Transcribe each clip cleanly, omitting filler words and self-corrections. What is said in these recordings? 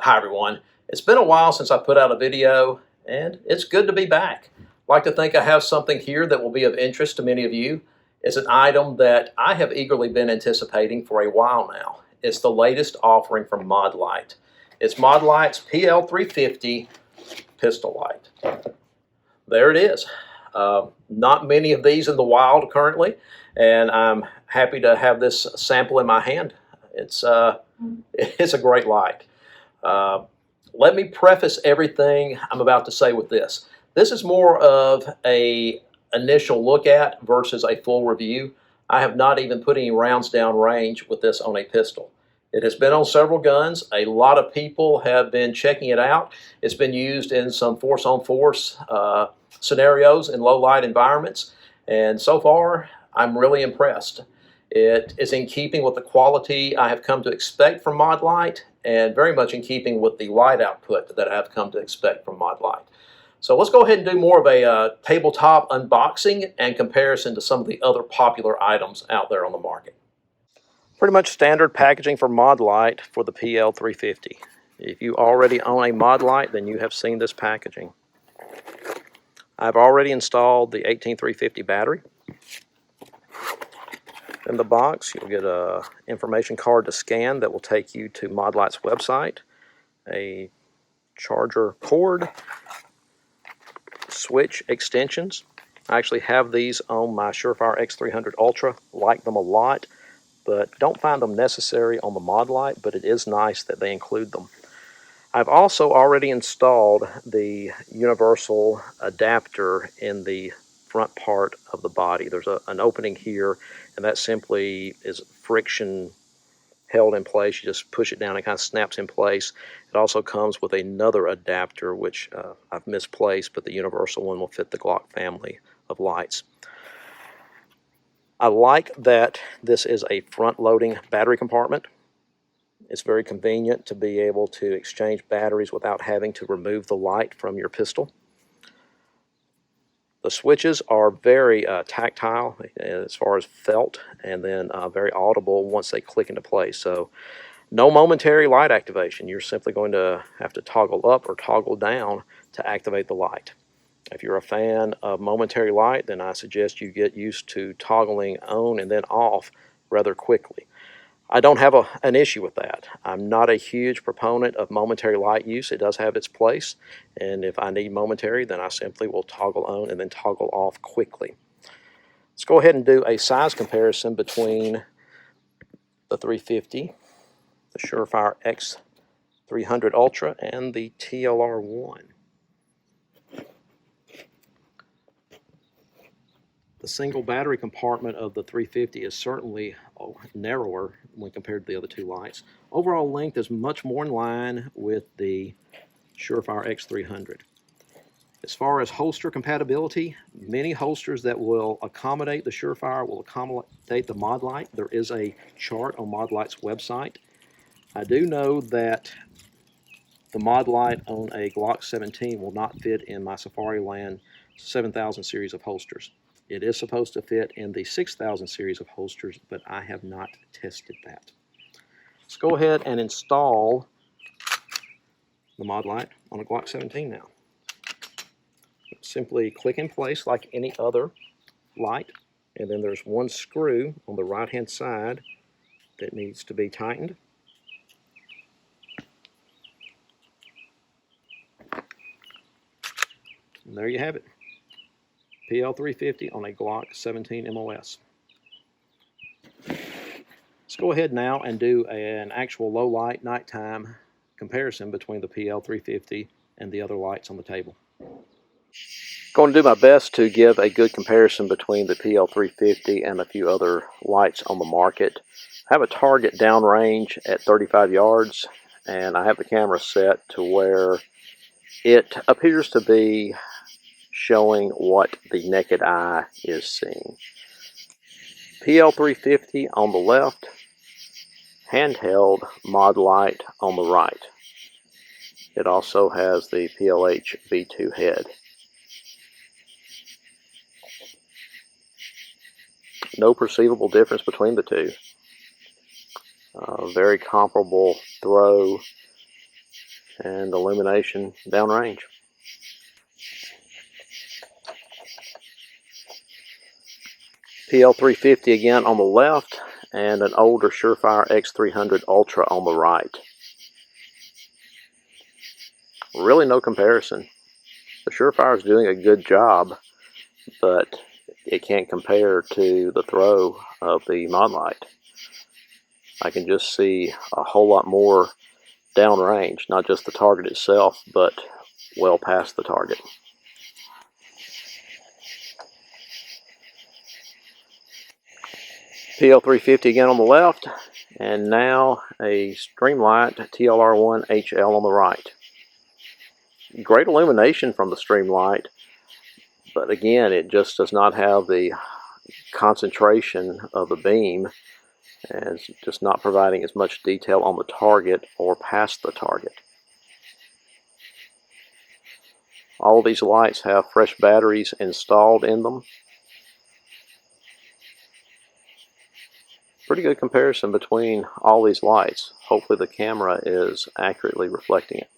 Hi everyone. It's been a while since I put out a video, and it's good to be back. I'd like to think I have something here that will be of interest to many of you. It's an item that I have eagerly been anticipating for a while now. It's the latest offering from Modlite. It's Modlite's PL350 pistol light. There it is. Not many of these in the wild currently, and I'm happy to have this sample in my hand. It's a great light. Let me preface everything I'm about to say with this. This is more of an initial look at versus a full review. I have not even put any rounds down range with this on a pistol. It has been on several guns. A lot of people have been checking it out. It's been used in some force-on-force scenarios in low light environments, and so far I'm really impressed. It is in keeping with the quality I have come to expect from Modlite, and very much in keeping with the light output that I have come to expect from Modlite. So let's go ahead and do more of a tabletop unboxing and comparison to some of the other popular items out there on the market. Pretty much standard packaging for Modlite for the PL350. If you already own a Modlite, then you have seen this packaging. I've already installed the 18350 battery. In the box, you'll get an information card to scan that will take you to Modlite's website, a charger cord, switch extensions. I actually have these on my Surefire X300 Ultra, like them a lot, but don't find them necessary on the Modlite, but it is nice that they include them. I've also already installed the universal adapter in the front part of the body. There's an opening here, and that simply is friction held in place. You just push it down and it kind of snaps in place. It also comes with another adapter, which I've misplaced, but the universal one will fit the Glock family of lights. I like that this is a front-loading battery compartment. It's very convenient to be able to exchange batteries without having to remove the light from your pistol. The switches are very tactile as far as felt, and then very audible once they click into place. So no momentary light activation. You're simply going to have to toggle up or toggle down to activate the light. If you're a fan of momentary light, then I suggest you get used to toggling on and then off rather quickly. I don't have an issue with that. I'm not a huge proponent of momentary light use. It does have its place, and if I need momentary, then I simply will toggle on and then toggle off quickly. Let's go ahead and do a size comparison between the 350, the Surefire X300 Ultra, and the TLR1. The single battery compartment of the 350 is certainly narrower when compared to the other two lights. Overall length is much more in line with the Surefire X300. As far as holster compatibility, many holsters that will accommodate the Surefire will accommodate the Modlite. There is a chart on Modlite's website. I do know that the Modlite on a Glock 17 will not fit in my Safariland 7000 series of holsters. It is supposed to fit in the 6000 series of holsters, but I have not tested that. Let's go ahead and install the Modlite on a Glock 17 now. Simply click in place like any other light, and then there's one screw on the right-hand side that needs to be tightened. And there you have it. PL350 on a Glock 17 MOS. Let's go ahead now and do an actual low light nighttime comparison between the PL350 and the other lights on the table. Going to do my best to give a good comparison between the PL350 and a few other lights on the market. I have a target downrange at 35 yards, and I have the camera set to where it appears to be showing what the naked eye is seeing. PL350 on the left, handheld Modlite on the right. It also has the PLH V2 head. No perceivable difference between the two. Very comparable throw and illumination downrange. PL350 again on the left, and an older Surefire X300 Ultra on the right. Really no comparison. The Surefire is doing a good job, but it can't compare to the throw of the Modlite. I can just see a whole lot more downrange, not just the target itself, but well past the target. PL350 again on the left, and now a Streamlight TLR1 HL on the right. Great illumination from the Streamlight, but again, it just does not have the concentration of the beam, and it's just not providing as much detail on the target or past the target. All of these lights have fresh batteries installed in them. Pretty good comparison between all these lights. Hopefully the camera is accurately reflecting it.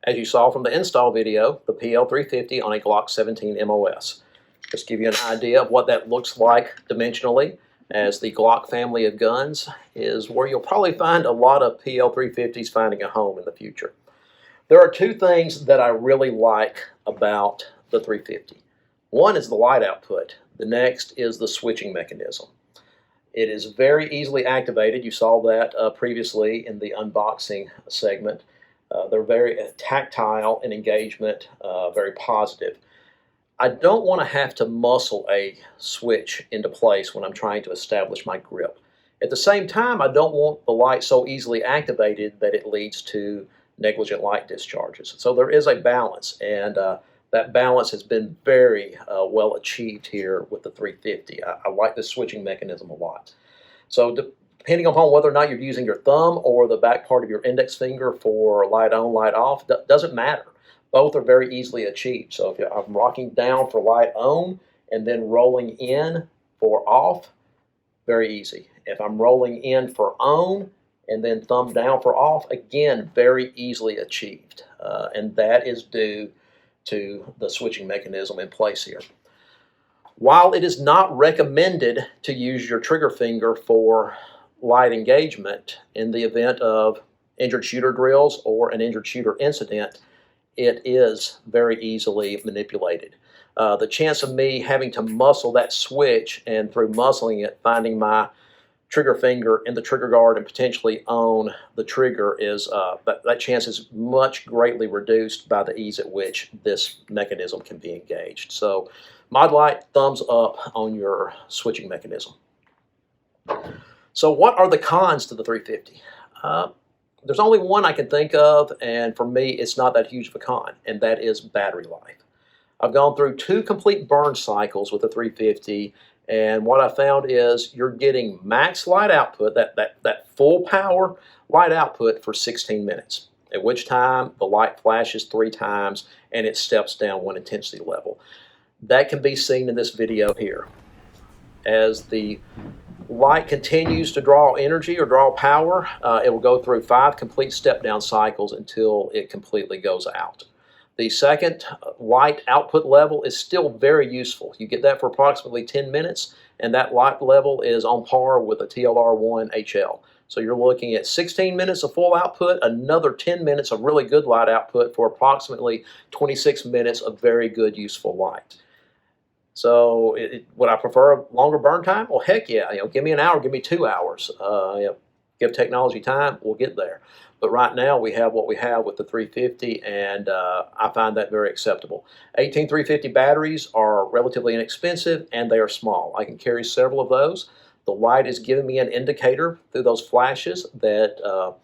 As you saw from the install video, the PL350 on a Glock 17 MOS. Just to give you an idea of what that looks like dimensionally, as the Glock family of guns is where you'll probably find a lot of PL350s finding a home in the future. There are two things that I really like about the 350. One is the light output. The next is the switching mechanism. It is very easily activated. You saw that previously in the unboxing segment. They're very tactile in engagement, very positive. I don't want to have to muscle a switch into place when I'm trying to establish my grip. At the same time, I don't want the light so easily activated that it leads to negligent light discharges. So there is a balance, and that balance has been very well achieved here with the 350. I like this switching mechanism a lot. So depending upon whether or not you're using your thumb or the back part of your index finger for light on, light off, doesn't matter. Both are very easily achieved. So if I'm rocking down for light on and then rolling in for off, very easy. If I'm rolling in for on and then thumb down for off, again, very easily achieved. And that is due to the switching mechanism in place here. While it is not recommended to use your trigger finger for light engagement in the event of injured shooter drills or an injured shooter incident, it is very easily manipulated. The chance of me having to muscle that switch and through muscling it, finding my trigger finger in the trigger guard and potentially on the trigger is that chance is much greatly reduced by the ease at which this mechanism can be engaged. So Modlite, thumbs up on your switching mechanism. So what are the cons to the 350? There's only one I can think of, and for me it's not that huge of a con, and that is battery life. I've gone through 2 complete burn cycles with the 350, and what I found is you're getting max light output, that full power light output for 16 minutes, at which time the light flashes 3 times and it steps down 1 intensity level. That can be seen in this video here. As the light continues to draw energy or draw power, it will go through 5 complete step-down cycles until it completely goes out. The second light output level is still very useful. You get that for approximately 10 minutes, and that light level is on par with a TLR1 HL. So you're looking at 16 minutes of full output, another 10 minutes of really good light output for approximately 26 minutes of very good useful light. So would I prefer a longer burn time? Well, heck yeah. Give me an hour, give me 2 hours. Give technology time, we'll get there. But right now we have what we have with the 350, and I find that very acceptable. 18 350 batteries are relatively inexpensive, and they are small. I can carry several of those. The light is giving me an indicator through those flashes that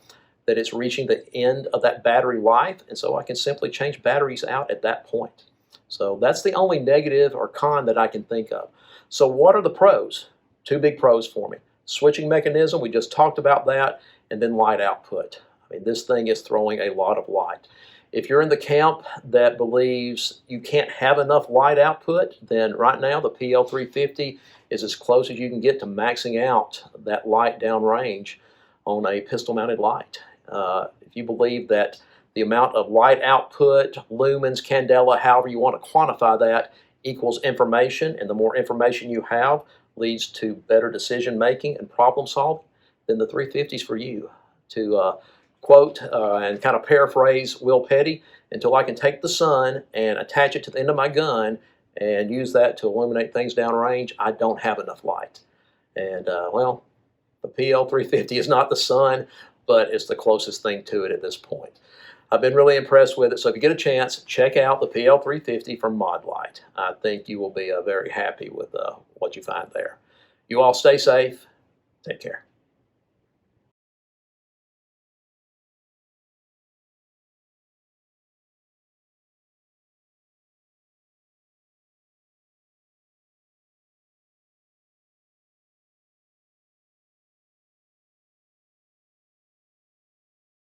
it's reaching the end of that battery life, and so I can simply change batteries out at that point. So that's the only negative or con that I can think of. So what are the pros? 2 big pros for me. Switching mechanism, we just talked about that, and then light output. I mean, this thing is throwing a lot of light. If you're in the camp that believes you can't have enough light output, then right now the PL350 is as close as you can get to maxing out that light downrange on a pistol-mounted light. If you believe that the amount of light output, lumens, candela, however you want to quantify that, equals information, and the more information you have leads to better decision making and problem solving, then the 350 is for you. To quote and kind of paraphrase Will Petty, until I can take the sun and attach it to the end of my gun and use that to illuminate things downrange, I don't have enough light. And well, the PL350 is not the sun, but it's the closest thing to it at this point. I've been really impressed with it, so if you get a chance, check out the PL350 from Modlite. I think you will be very happy with what you find there. You all stay safe. Take care.